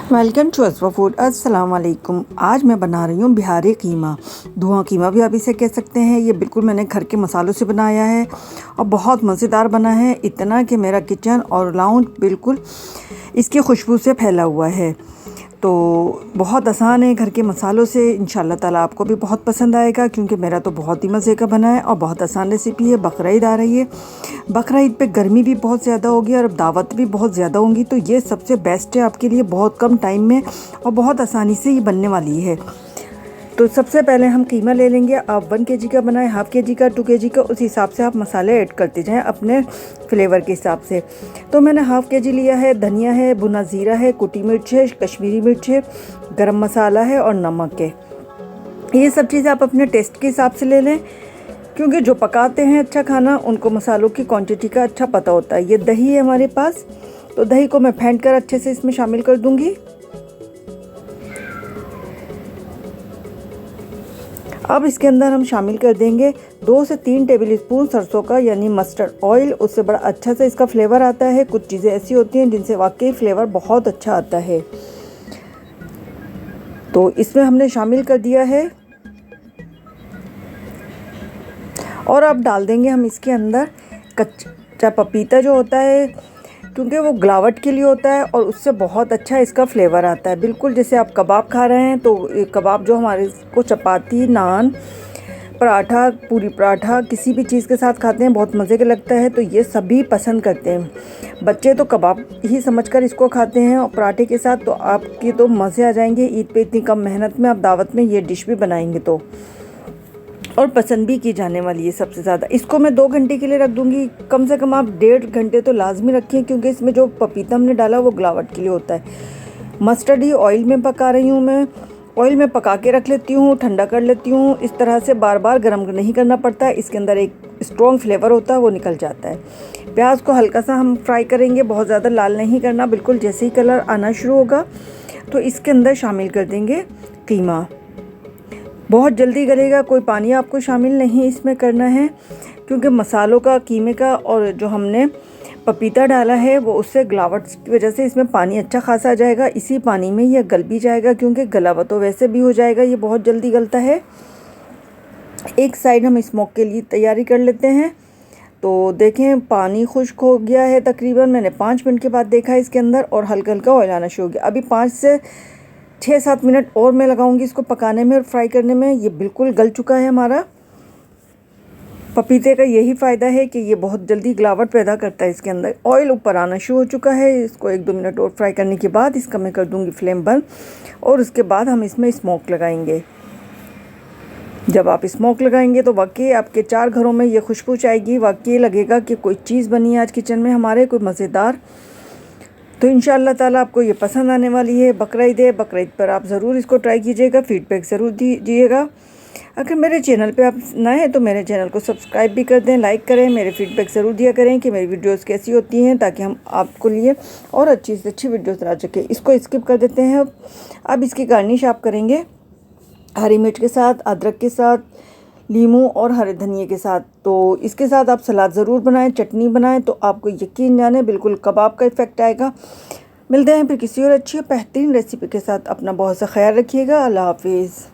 Welcome to अस्वा food. अस्सलाम वालेकुम। आज मैं बना रही हूँ बिहारी कीमा, धुआं कीमा भी आप इसे कह सकते हैं। ये बिल्कुल मैंने घर के मसालों से बनाया है और बहुत मज़ेदार बना है, इतना कि मेरा किचन और लाउंज बिल्कुल इसकी खुशबू से फैला हुआ है। तो बहुत आसान है, घर के मसालों से इंशाल्लाह ताला आपको भी बहुत पसंद आएगा, क्योंकि मेरा तो बहुत ही मज़े का बना है और बहुत आसान रेसिपी है। बकरा ईद आ रही है, बकरा ईद पे गर्मी भी बहुत ज़्यादा होगी और अब दावत भी बहुत ज़्यादा होंगी, तो ये सबसे बेस्ट है आपके लिए, बहुत कम टाइम में और बहुत आसानी से ये बनने वाली है। तो सबसे पहले हम कीमा ले लेंगे। आप 1 केजी का बनाएं, हाफ़ केजी का, 2 केजी का, उस हिसाब से आप मसाले ऐड करते जाएं अपने फ्लेवर के हिसाब से। तो मैंने हाफ़ केजी लिया है। धनिया है, भुना ज़ीरा है, कुटी मिर्च है, कश्मीरी मिर्च है, गरम मसाला है और नमक है। ये सब चीज़ें आप अपने टेस्ट के हिसाब से ले लें, क्योंकि जो पकाते हैं अच्छा खाना उनको मसालों की क्वांटिटी का अच्छा पता होता है। ये दही है हमारे पास, तो दही को मैं फेंट कर अच्छे से इसमें शामिल कर दूँगी। अब इसके अंदर हम शामिल कर देंगे 2 से 3 टेबल स्पून सरसों का यानी मस्टर्ड ऑयल। उससे बड़ा अच्छा से इसका फ्लेवर आता है। कुछ चीज़ें ऐसी होती हैं जिनसे वाकई फ्लेवर बहुत अच्छा आता है। तो इसमें हमने शामिल कर दिया है और अब डाल देंगे हम इसके अंदर कच्चा पपीता जो होता है, क्योंकि वो गलावट के लिए होता है और उससे बहुत अच्छा इसका फ्लेवर आता है। बिल्कुल जैसे आप कबाब खा रहे हैं, तो कबाब जो हमारे को चपाती, नान, पराठा, पूरी पराठा किसी भी चीज़ के साथ खाते हैं बहुत मज़े का लगता है। तो ये सभी पसंद करते हैं। बच्चे तो कबाब ही समझकर इसको खाते हैं और पराठे के साथ, तो आपकी तो मज़े आ जाएंगे। ईद पे इतनी कम मेहनत में आप दावत में ये डिश भी बनाएंगे तो, और पसंद भी की जाने वाली है सबसे ज़्यादा। इसको मैं 2 घंटे के लिए रख दूँगी। कम से कम आप 1.5 घंटे तो लाजमी रखें, क्योंकि इसमें जो पपीता हमने डाला वो गलावट के लिए होता है। मस्टर्ड ही ऑयल में पका रही हूँ मैं। ऑयल में पका के रख लेती हूँ, ठंडा कर लेती हूँ। इस तरह से बार बार गर्म नहीं करना पड़ता है। इसके अंदर एक स्ट्रॉन्ग फ्लेवर होता है, वो निकल जाता है। प्याज को हल्का सा हम फ्राई करेंगे, बहुत ज़्यादा लाल नहीं करना। बिल्कुल जैसे ही कलर आना शुरू होगा तो इसके अंदर शामिल कर देंगे कीमा। बहुत जल्दी गलेगा, कोई पानी आपको शामिल नहीं इसमें करना है, क्योंकि मसालों का, कीमे का और जो हमने पपीता डाला है वो उससे गलावट की वजह से इसमें पानी अच्छा खासा आ जाएगा। इसी पानी में ये गल भी जाएगा, क्योंकि गला हुआ तो वैसे भी हो जाएगा, ये बहुत जल्दी गलता है। एक साइड हम स्मोक के लिए तैयारी कर लेते हैं। तो देखें पानी खुश्क हो गया है तकरीबन। मैंने 5 मिनट के बाद देखा इसके अंदर और हल्का हल्का ऑयल आना शुरू हो गया। अभी 5 से 6-7 मिनट और मैं लगाऊंगी इसको पकाने में और फ्राई करने में। ये बिल्कुल गल चुका है हमारा। पपीते का यही फ़ायदा है कि ये बहुत जल्दी गलावट पैदा करता है। इसके अंदर ऑयल ऊपर आना शुरू हो चुका है। इसको 1-2 मिनट और फ्राई करने के बाद इसका मैं कर दूंगी फ्लेम बंद, और उसके बाद हम इसमें स्मोक लगाएंगे। जब आप स्मोक लगाएंगे तो वाकई आपके 4 घरों में ये खुशबू आएगी। वाकई लगेगा कि कोई चीज़ बनी है आज किचन में हमारे, कोई मज़ेदार। तो इंशाअल्लाह ताला आपको ये पसंद आने वाली है। बकरा ईद है, बकरा ईद पर आप ज़रूर इसको ट्राई कीजिएगा, फ़ीडबैक ज़रूर दीजिएगा। अगर मेरे चैनल पे आप नए हैं तो मेरे चैनल को सब्सक्राइब भी कर दें, लाइक करें, मेरे फ़ीडबैक ज़रूर दिया करें कि मेरी वीडियोस कैसी होती हैं, ताकि हम आपको लिए और अच्छी से अच्छी वीडियोस ला सकें। इसको स्किप कर देते हैं। अब इसकी गार्निश आप करेंगे हरी मिर्च के साथ, अदरक के साथ, लीमू और हरे धनिए के साथ। तो इसके साथ आप सलाद ज़रूर बनाएं, चटनी बनाएं, तो आपको यकीन जाने बिल्कुल कबाब का इफ़ेक्ट आएगा। मिलते हैं फिर किसी और अच्छी बेहतरीन रेसिपी के साथ। अपना बहुत सा ख्याल रखिएगा। अल्लाह हाफिज़।